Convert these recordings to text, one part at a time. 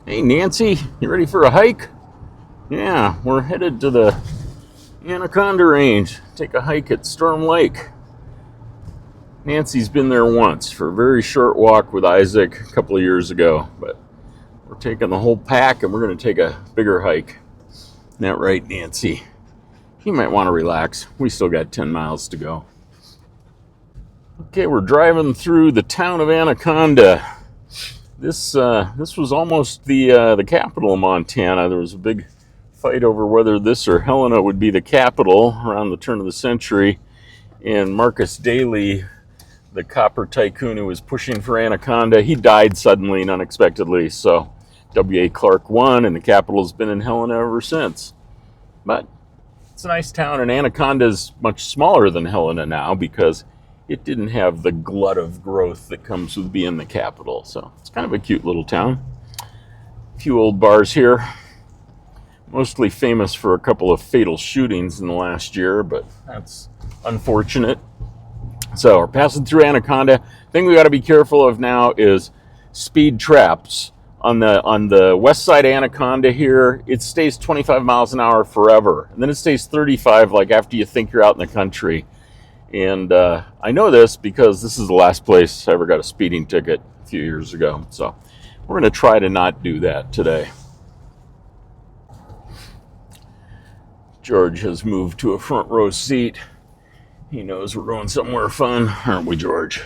Hey Nancy, you ready for a hike? Yeah, we're headed to the Anaconda Range. Take a hike at Storm Lake. Nancy's been there once for a very short walk with Isaac a couple of years ago, but we're taking the whole pack and we're going to take a bigger hike. Isn't that right, Nancy? You might want to relax. We still got 10 miles to go. Okay, we're driving through the town of Anaconda. This was almost the capital of Montana. There was a big fight over whether this or Helena would be the capital around the turn of the century. And Marcus Daly, the copper tycoon who was pushing for Anaconda, he died suddenly and unexpectedly. So W.A. Clark won, and the capital has been in Helena ever since. But it's a nice town, and Anaconda is much smaller than Helena now because it didn't have the glut of growth that comes with being the capital. So it's kind of a cute little town. A few old bars here, mostly famous for a couple of fatal shootings in the last year, but that's unfortunate. So we're passing through Anaconda. Thing we got to be careful of now is speed traps. On the west side of Anaconda here, it stays 25 miles an hour forever. And then it stays 35 like after you think you're out in the country. And I know this because this is the last place I ever got a speeding ticket a few years ago. So we're going to try to not do that today. George has moved to a front row seat. He knows we're going somewhere fun, aren't we, George?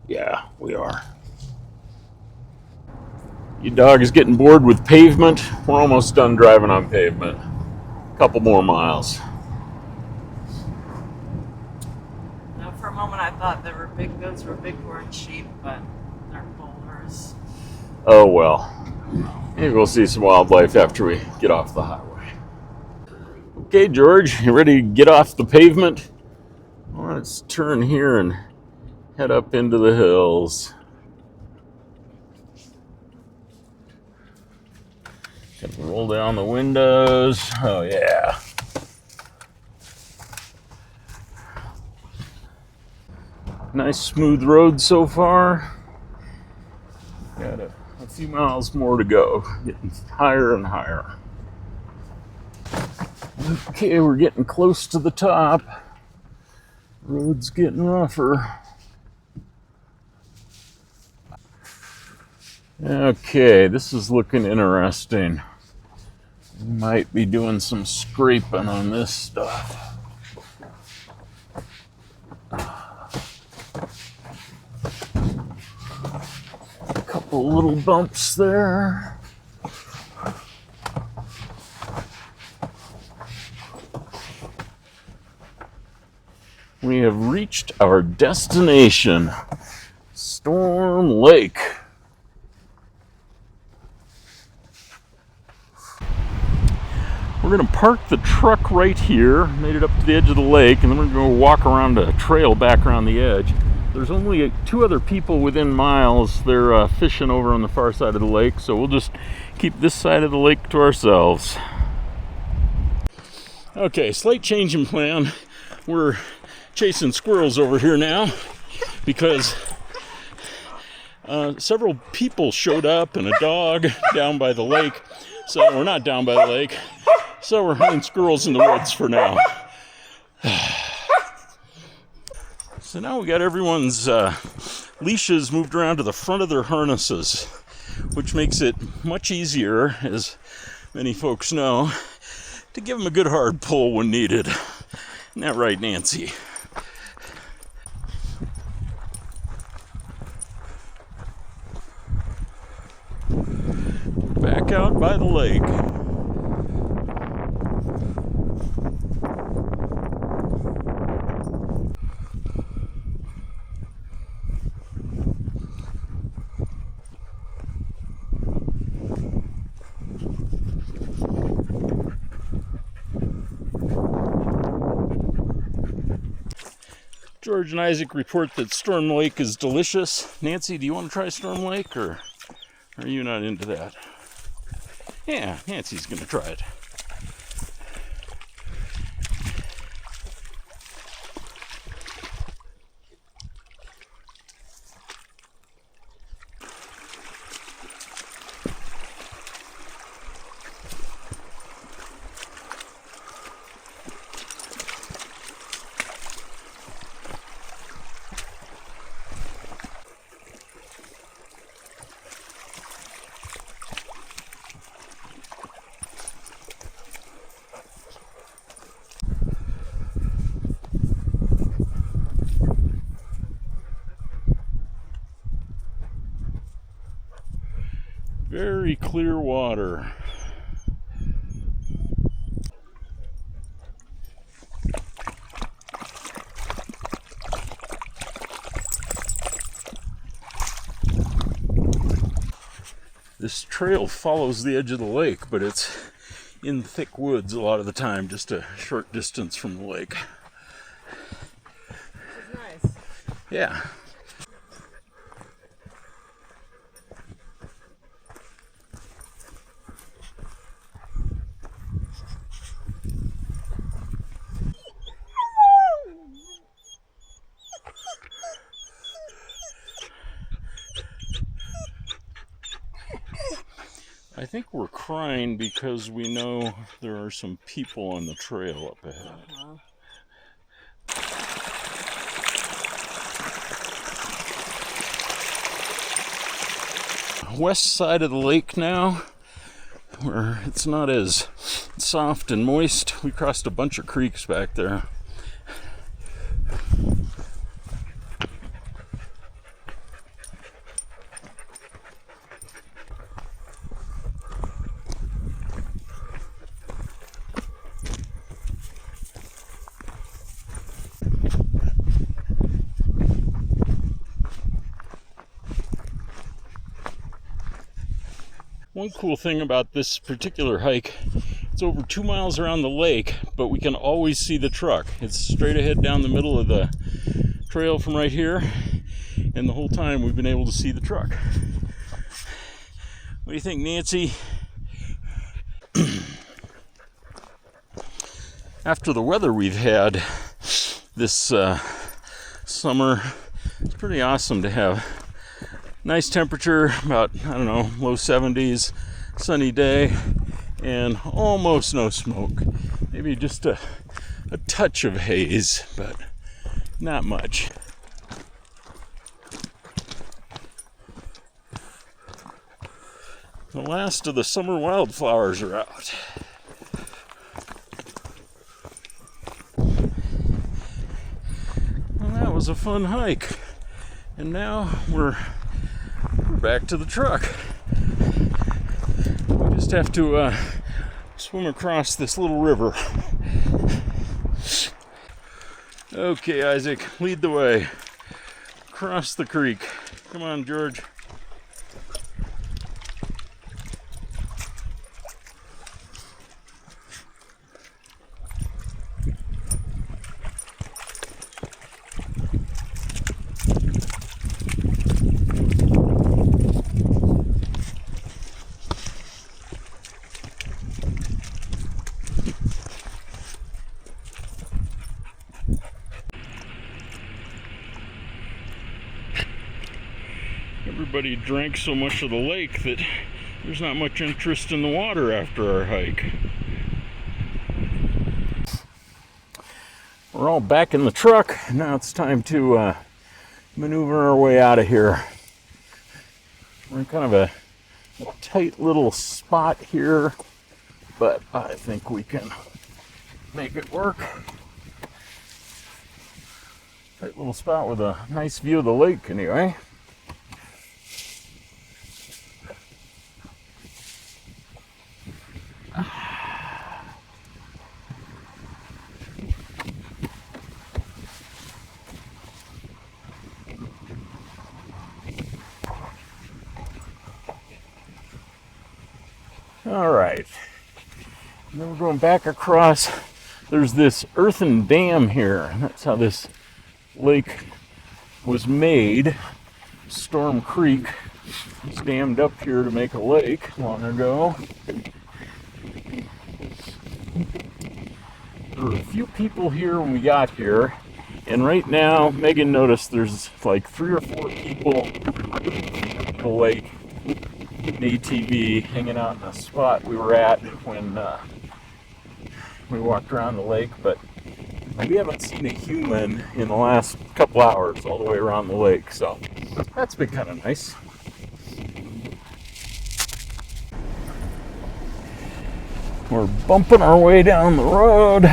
Yeah, we are. Your dog is getting bored with pavement. We're almost done driving on pavement. A couple more miles. For a moment I thought those were bighorn sheep, but they're boulders. Oh well. Maybe we'll see some wildlife after we get off the highway. Okay, George, you ready to get off the pavement? Well, let's turn here and head up into the hills. Can roll down the windows. Oh yeah. Nice smooth road so far. Got a few miles more to go. Getting higher and higher. Okay, we're getting close to the top. Road's getting rougher. Okay, this is looking interesting. We might be doing some scraping on this stuff. A couple little bumps there. We have reached our destination, Storm Lake. We're going to park the truck right here, made it up to the edge of the lake, and then we're going to walk around a trail back around the edge. There's only 2 other people within miles. They're fishing over on the far side of the lake, so we'll just keep this side of the lake to ourselves. Okay, slight change in plan. We're chasing squirrels over here now because several people showed up and a dog down by the lake. So we're not down by the lake. So we're hunting squirrels in the woods for now. So now we got everyone's leashes moved around to the front of their harnesses, which makes it much easier, as many folks know, to give them a good hard pull when needed. Isn't that right, Nancy? Back out by the lake. George and Isaac report that Storm Lake is delicious. Nancy, do you want to try Storm Lake, or are you not into that? Yeah, Nancy's going to try it. Very clear water. This trail follows the edge of the lake, but it's in thick woods a lot of the time, just a short distance from the lake. It's nice. Yeah. I think we're crying because we know there are some people on the trail up ahead. West side of the lake now, where it's not as soft and moist. We crossed a bunch of creeks back there. One cool thing about this particular hike, it's over 2 miles around the lake, but we can always see the truck. It's straight ahead down the middle of the trail from right here, and the whole time we've been able to see the truck. What do you think, Nancy? After the weather we've had this summer, it's pretty awesome to have nice temperature, about, I don't know, low 70s, sunny day, and almost no smoke. Maybe just a touch of haze, but not much. The last of the summer wildflowers are out. Well, that was a fun hike. And now we're back to the truck. We just have to swim across this little river. Okay, Isaac, lead the way. Cross the creek. Come on, George. Everybody drank so much of the lake that there's not much interest in the water after our hike. We're all back in the truck. Now it's time to maneuver our way out of here. We're in kind of a tight little spot here, but I think we can make it work. Tight little spot with a nice view of the lake anyway. All right, and then we're going back across. There's this earthen dam here, and that's how this lake was made. Storm Creek was dammed up here to make a lake long ago. There were a few people here when we got here, and right now Megan noticed there's like 3 or 4 people at the lake. An ATV hanging out in the spot we were at when we walked around the lake, but we haven't seen a human in the last couple hours all the way around the lake, so that's been kind of nice. We're bumping our way down the road.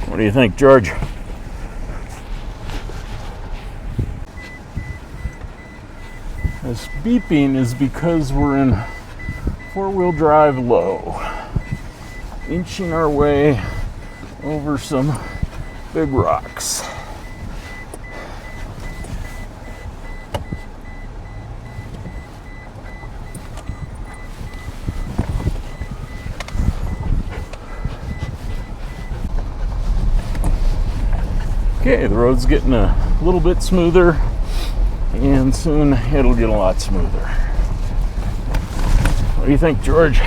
What do you think, George? This beeping is because we're in four-wheel drive low, inching our way over some big rocks. Okay, the road's getting a little bit smoother, and soon it'll get a lot smoother. What do you think, George?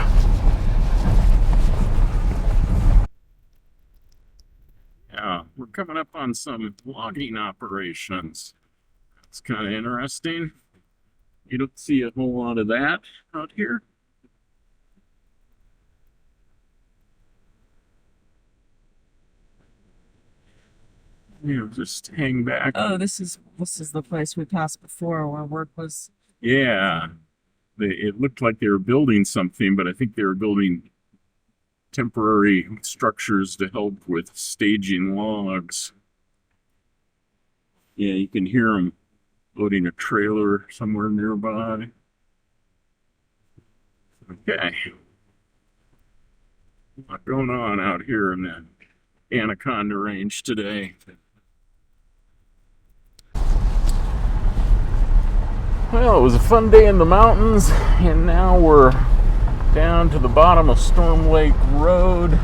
Yeah, we're coming up on some logging operations. It's kind of interesting. You don't see a whole lot of that out here. Just hang back. Oh, this is the place we passed before where work was. Yeah, it looked like they were building something, but I think they were building temporary structures to help with staging logs. Yeah, you can hear them loading a trailer somewhere nearby. Okay. A lot going on out here in the Anaconda Range today. Well, it was a fun day in the mountains, and now we're down to the bottom of Storm Lake Road,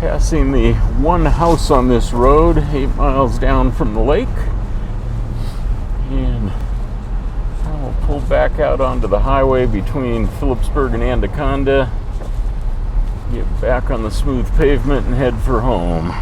passing the one house on this road, 8 miles down from the lake. And now we'll pull back out onto the highway between Phillipsburg and Anaconda, get back on the smooth pavement and head for home.